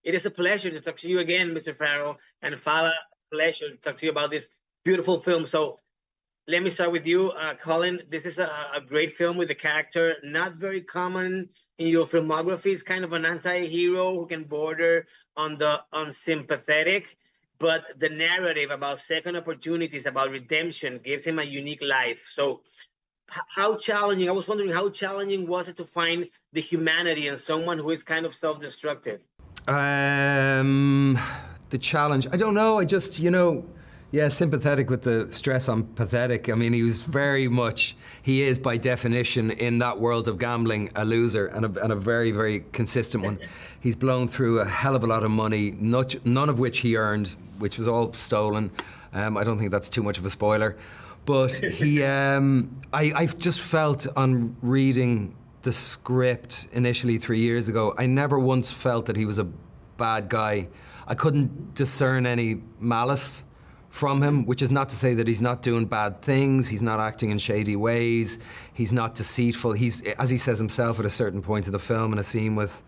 It is a pleasure to talk to you again, Mr. Farrell, and Fala, pleasure to talk to you about this beautiful film. So let me start with you, Colin. This is a great film with a character not very common in your filmography. It's kind of an anti-hero who can border on the unsympathetic, but the narrative about second opportunities, about redemption, gives him a unique life. So how challenging, I was wondering, how challenging was it to find the humanity in someone who is kind of self-destructive? The challenge, I don't know, I just, yeah, sympathetic with the stress on pathetic. I mean, he was very much, he is by definition in that world of gambling a loser, and a very, very consistent one. He's blown through a hell of a lot of money, none of which he earned, which was all stolen. I don't think that's too much of a spoiler. But he, I've just felt on reading the script initially 3 years ago, I never once felt that he was a bad guy. I couldn't discern any malice from him, which is not to say that he's not doing bad things, he's not acting in shady ways, he's not deceitful. He's, as he says himself at a certain point of the film, in a scene with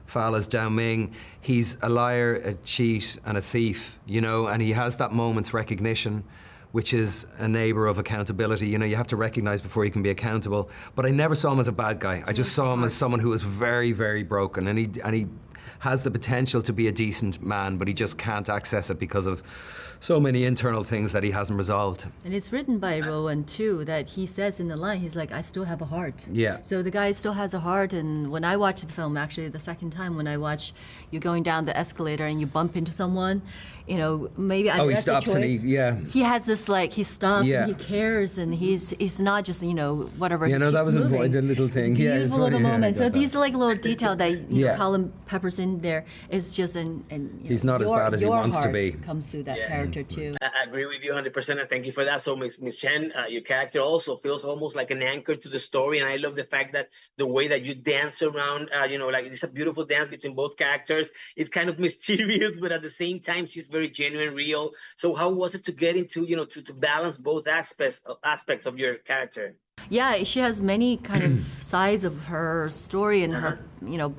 Fala's Dao Ming, he's a liar, a cheat, and a thief, and he has that moment's recognition, which is a neighbour of accountability. You have to recognise before you can be accountable. But I never saw him as a bad guy. I just saw him as someone who was very, very broken, and he has the potential to be a decent man, but he just can't access it because of so many internal things that he hasn't resolved. And it's written by Rowan too, that he says in the line, he's like, I still have a heart. Yeah. So the guy still has a heart, and when I watched the film, actually the second time when I watched you going down the escalator and you bump into someone, maybe I he stops and he has this he stops yeah. and he cares, and he's not just whatever. Yeah, no, that was a little thing. It's Yeah, beautiful little moment. So these little detail that Colin peppers in there is just he's not as bad as he wants to be. Comes through that character too. I agree with you 100%, and thank you for that. So Miss Chen, your character also feels almost like an anchor to the story, and I love the fact that the way that you dance around, it's a beautiful dance between both characters. It's kind of mysterious, but at the same time, she's very genuine, real. So how was it to get into, to balance both aspects of your character? Yeah, she has many kind of sides of her story and her,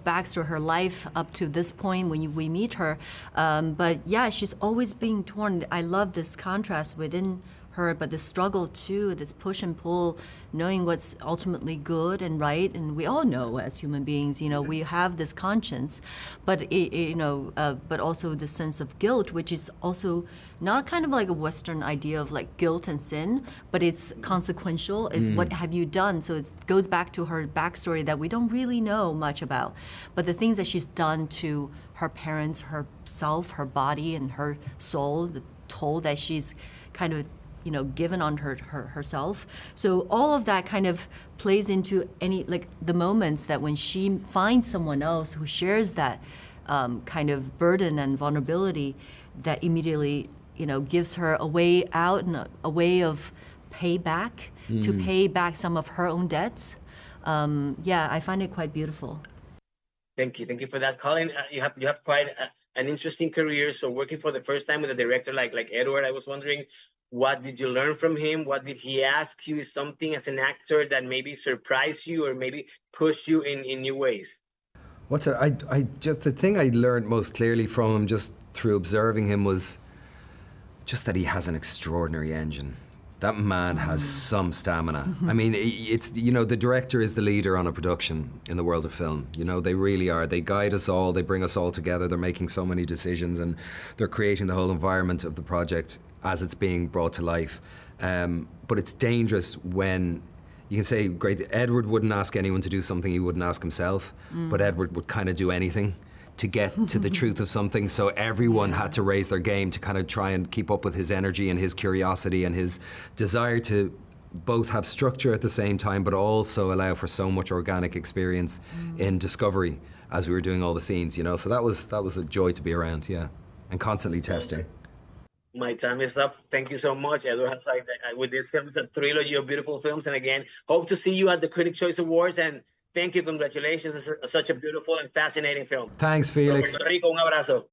backstory, her life up to this point when we meet her. But yeah, she's always being torn. I love this contrast within her, but the struggle too, this push and pull, knowing what's ultimately good and right. And we all know as human beings, we have this conscience, but but also the sense of guilt, which is also not kind of like a Western idea of like guilt and sin, but it's consequential, is what have you done? So it goes back to her backstory that we don't really know much about, but the things that she's done to her parents, herself, her body, and her soul, the toll that she's kind of given on herself. So all of that kind of plays into the moments that when she finds someone else who shares that kind of burden and vulnerability, that immediately gives her a way out and a way of payback, to pay back some of her own debts. I find it quite beautiful. Thank you for that, Colin. You have quite an interesting career. So working for the first time with a director like Edward, I was wondering, what did you learn from him? What did he ask you? Something as an actor that maybe surprised you or maybe pushed you in new ways? I just, the thing I learned most clearly from him just through observing him was just that he has an extraordinary engine. That man has some stamina. I mean, it's, the director is the leader on a production in the world of film. They really are. They guide us all, they bring us all together, they're making so many decisions, and they're creating the whole environment of the project as it's being brought to life. But it's dangerous when you can say, great, Edward wouldn't ask anyone to do something he wouldn't ask himself, but Edward would kind of do anything to get to the truth of something, so everyone had to raise their game to kind of try and keep up with his energy and his curiosity and his desire to both have structure at the same time, but also allow for so much organic experience in discovery as we were doing all the scenes, So that was a joy to be around, and constantly testing. My time is up. Thank you so much, Edward. With this film, it's a trilogy of beautiful films, and again, hope to see you at the Critics' Choice Awards, and thank you, congratulations. It's such a beautiful and fascinating film. Thanks, Felix. Puerto Rico, un abrazo.